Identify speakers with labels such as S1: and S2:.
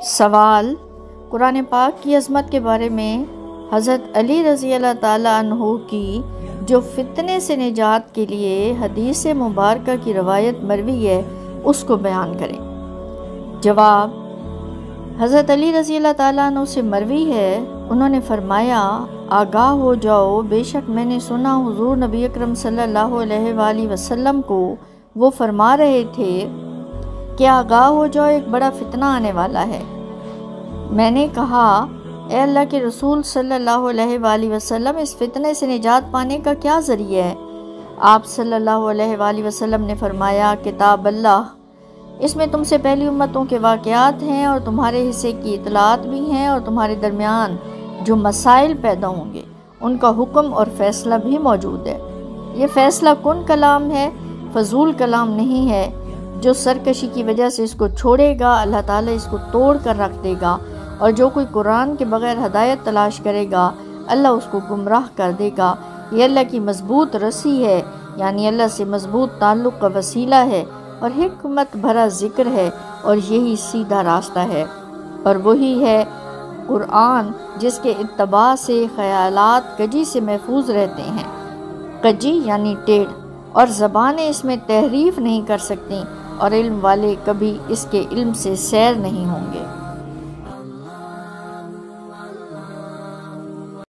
S1: سوال: قرآن پاک کی عظمت کے بارے میں حضرت علی رضی اللہ تعالیٰ عنہ کی جو فتنے سے نجات کے لیے حدیث مبارکہ کی روایت مروی ہے اس کو بیان کریں۔ جواب: حضرت علی رضی اللہ تعالیٰ عنہ سے مروی ہے، انہوں نے فرمایا، آگاہ ہو جاؤ، بے شک میں نے سنا حضور نبی اکرم صلی اللہ علیہ وآلہ وسلم کو وہ فرما رہے تھے کہ آگاہ ہو جاؤ، ایک بڑا فتنہ آنے والا ہے۔ میں نے کہا، اے اللہ کے رسول صلی اللہ علیہ وآلہ وسلم، اس فتنے سے نجات پانے کا کیا ذریعہ ہے؟ آپ صلی اللہ علیہ وآلہ وسلم نے فرمایا، کتاب اللہ، اس میں تم سے پہلی امتوں کے واقعات ہیں اور تمہارے حصے کی اطلاعات بھی ہیں، اور تمہارے درمیان جو مسائل پیدا ہوں گے ان کا حکم اور فیصلہ بھی موجود ہے۔ یہ فیصلہ کن کلام ہے، فضول کلام نہیں ہے۔ جو سرکشی کی وجہ سے اس کو چھوڑے گا، اللہ تعالیٰ اس کو توڑ کر رکھ دے گا، اور جو کوئی قرآن کے بغیر ہدایت تلاش کرے گا، اللہ اس کو گمراہ کر دے گا۔ یہ اللہ کی مضبوط رسی ہے، یعنی اللہ سے مضبوط تعلق کا وسیلہ ہے، اور حکمت بھرا ذکر ہے، اور یہی سیدھا راستہ ہے، اور وہی ہے قرآن جس کے اتباع سے خیالات کجی سے محفوظ رہتے ہیں۔ کجی یعنی ٹیڑھ، اور زبانیں اس میں تحریف نہیں کر سکتیں، اور علم والے کبھی اس کے علم سے سیر نہیں ہوں گے۔